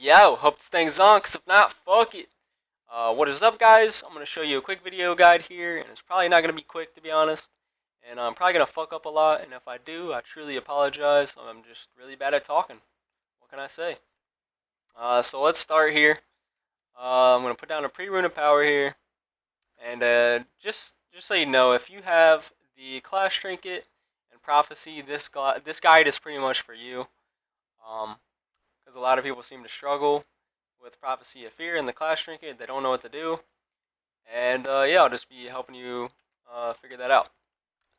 Yo, hope this thing's on, cause if not, fuck it. What is up, guys? I'm gonna show you a quick video guide here, and it's probably not gonna be quick, to be honest. And I'm probably gonna fuck up a lot, and if I do, I truly apologize. I'm just really bad at talking. What can I say? So let's start here. I'm gonna put down a pre-rune of power here, and just so you know, if you have the clash trinket and prophecy, this guide is pretty much for you. Because a lot of people seem to struggle with Prophecy of Fear and the Clash Trinket. They don't know what to do. And yeah, I'll just be helping you figure that out.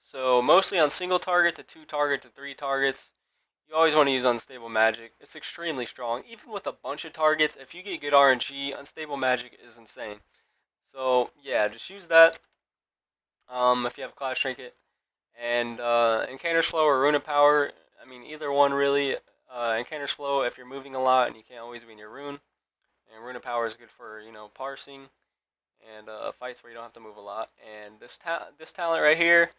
So mostly on single target to 2 target to 3 targets. You always want to use Unstable Magic. It's extremely strong. Even with a bunch of targets, if you get good RNG, Unstable Magic is insane. So yeah, just use that if you have Clash Trinket. And Encounter's Flow or Rune of Power, I mean either one really. Encounter's Flow if you're moving a lot and you can't always be in your rune. And Rune of Power is good for, parsing and fights where you don't have to move a lot. And this talent right here,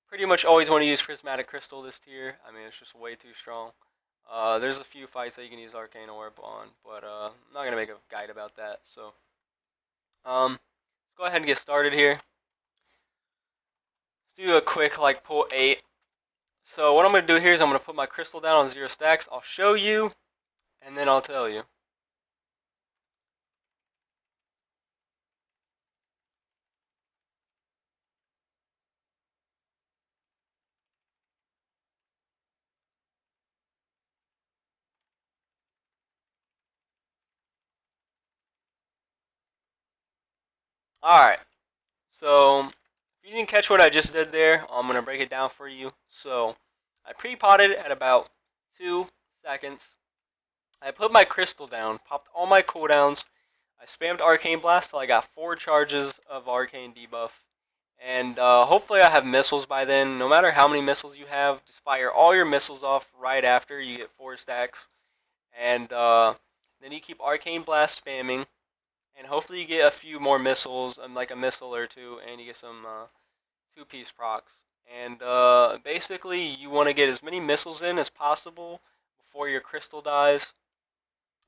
pretty much always want to use Prismatic Crystal this tier. I mean, it's just way too strong. There's a few fights that you can use Arcane Orb on, but I'm not going to make a guide about that. So, let's go ahead and get started here. Let's do a quick, pull 8. So what I'm going to do here is I'm going to put my crystal down on 0 stacks. I'll show you, and then I'll tell you. Alright, so if you didn't catch what I just did there, I'm going to break it down for you. So I pre-potted at about 2 seconds. I put my crystal down, popped all my cooldowns. I spammed Arcane Blast till I got 4 charges of Arcane debuff. And hopefully I have missiles by then. No matter how many missiles you have, just fire all your missiles off right after you get 4 stacks. And then you keep Arcane Blast spamming. And hopefully you get a few more missiles, and like a missile or two, and you get some 2-piece procs. And basically, you want to get as many missiles in as possible before your crystal dies.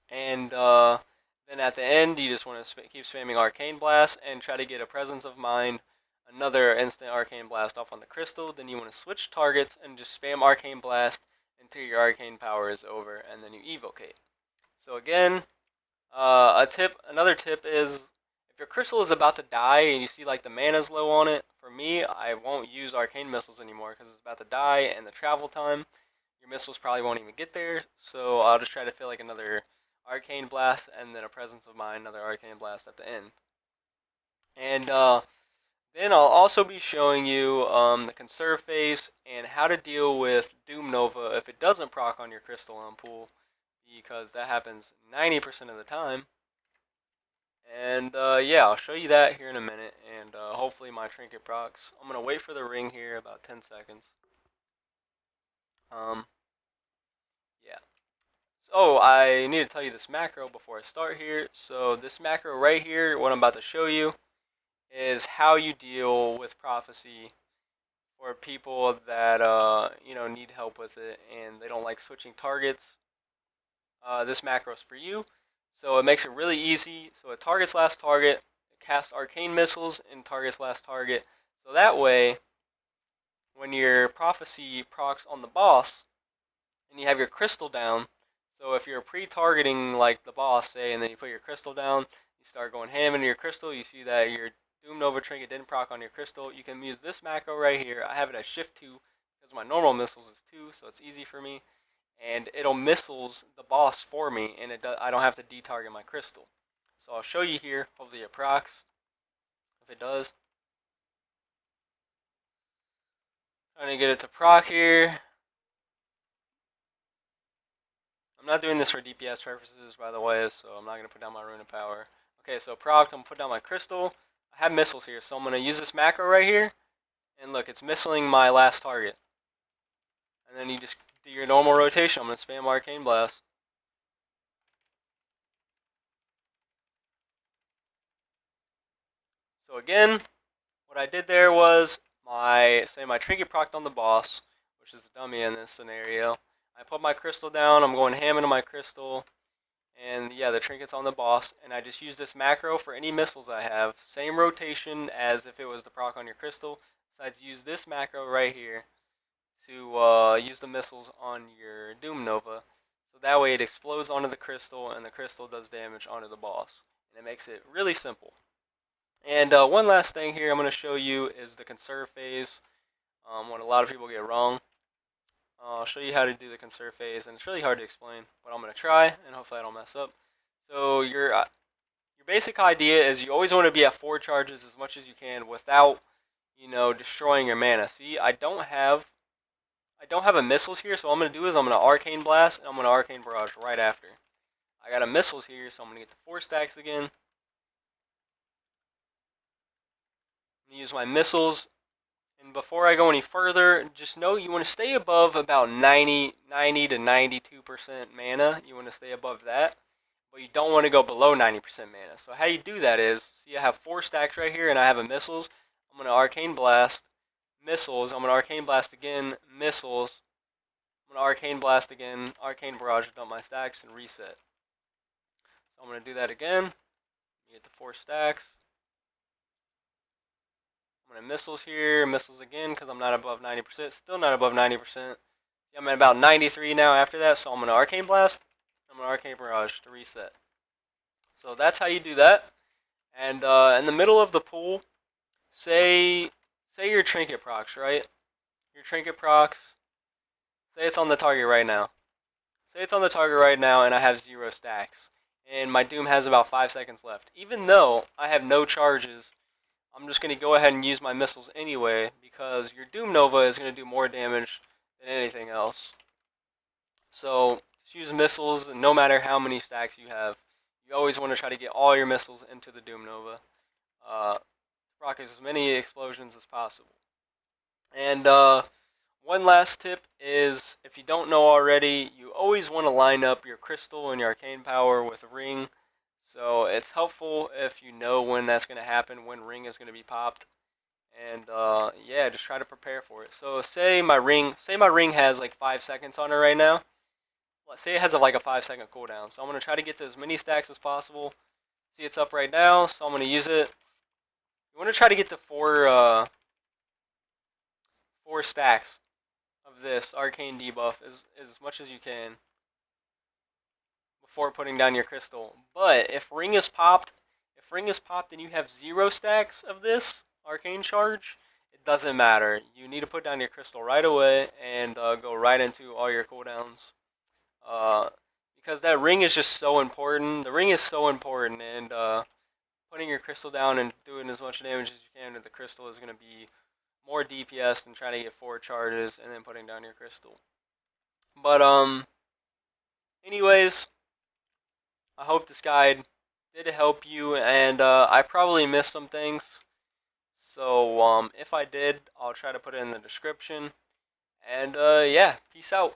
And then at the end, you just want to keep spamming Arcane Blast and try to get a Presence of Mind, another instant Arcane Blast off on the crystal. Then you want to switch targets and just spam Arcane Blast until your Arcane Power is over, and then you evocate. So again, another tip is, if your crystal is about to die and you see like the mana's low on it, for me, I won't use Arcane Missiles anymore because it's about to die and the travel time, your missiles probably won't even get there, so I'll just try to feel like another Arcane Blast and then a Presence of Mind, another Arcane Blast at the end. And then I'll also be showing you the Conserve phase and how to deal with Doom Nova if it doesn't proc on your crystal on pool, because that happens 90% of the time. And yeah, I'll show you that here in a minute, and hopefully my trinket procs. I'm going to wait for the ring here about 10 seconds. Yeah. So I need to tell you this macro before I start here. So this macro right here, what I'm about to show you, is how you deal with prophecy for people that need help with it and they don't like switching targets. This macro is for you. So it makes it really easy. So it targets last target, it casts Arcane Missiles and targets last target. So that way, when your prophecy procs on the boss and you have your crystal down, so if you're pre-targeting like the boss, say, and then you put your crystal down, you start going ham into your crystal, you see that your Doom Nova trinket didn't proc on your crystal, you can use this macro right here. I have it as shift 2 because my normal missiles is 2, so it's easy for me. And it'll missiles the boss for me, and I don't have to detarget my crystal. So I'll show you here. Hopefully it procs. If it does, trying to get it to proc here. I'm not doing this for DPS purposes, by the way, so I'm not going to put down my Rune of Power. Okay, so proc, I'm going to put down my crystal. I have missiles here, so I'm going to use this macro right here. And look, it's missiling my last target. And then you just do your normal rotation. I'm going to spam Arcane Blast. So again, what I did there was my trinket procced on the boss, which is the dummy in this scenario. I put my crystal down, I'm going ham into my crystal, And yeah, the trinket's on the boss, and I just use this macro for any missiles I have. Same rotation as if it was the proc on your crystal. Besides, use this macro right here to use the missiles on your Doom Nova. So that way it explodes onto the crystal, and the crystal does damage onto the boss. And it makes it really simple. And one last thing here I'm going to show you is the Conserve phase, what a lot of people get wrong. I'll show you how to do the Conserve phase, and it's really hard to explain, but I'm going to try, and hopefully I don't mess up. So your basic idea is you always want to be at 4 charges as much as you can without, destroying your mana. See, I don't have a missiles here, so what I'm going to do is I'm going to Arcane Blast, and I'm going to Arcane Barrage right after. I got a missiles here, so I'm going to get the 4 stacks again. I'm going to use my missiles. And before I go any further, just know you want to stay above about 90 to 92% mana. You want to stay above that, but you don't want to go below 90% mana. So how you do that is, see I have 4 stacks right here, and I have a missiles. I'm going to Arcane Blast, missiles. I'm going to Arcane Blast again, missiles. I'm going to Arcane Blast again, Arcane Barrage to dump my stacks, and reset. So I'm going to do that again. Get the 4 stacks. I'm going to missiles here, missiles again, because I'm not above 90%. Still not above 90%. I'm at about 93 now after that, so I'm going to Arcane Blast. I'm going to Arcane Barrage to reset. So that's how you do that. And in the middle of the pool, say your trinket procs, right? Your trinket procs, say it's on the target right now. Say it's on the target right now, and I have 0 stacks. And my Doom has about 5 seconds left. Even though I have no charges, I'm just going to go ahead and use my missiles anyway, because your Doom Nova is going to do more damage than anything else. So, just use missiles, and no matter how many stacks you have, you always want to try to get all your missiles into the Doom Nova. Proc as many explosions as possible. And one last tip is, if you don't know already, you always want to line up your Crystal and your Arcane Power with Ring. So it's helpful if you know when that's going to happen, when Ring is going to be popped. And yeah, just try to prepare for it. So say my ring has like 5 seconds on it right now. Let's say it has like a 5-second cooldown. So I'm going to try to get to as many stacks as possible. See, it's up right now, so I'm going to use it. You want to try to get to 4 stacks of this Arcane debuff as much as you can before putting down your crystal. But if ring is popped and you have 0 stacks of this Arcane charge, it doesn't matter. You need to put down your crystal right away and go right into all your cooldowns. Because that ring is just so important. The ring is so important, and putting your crystal down and doing as much damage as you can with the crystal is going to be more DPS than trying to get 4 charges and then putting down your crystal. But anyways, I hope this guide did help you, and I probably missed some things. So if I did, I'll try to put it in the description. And yeah, peace out.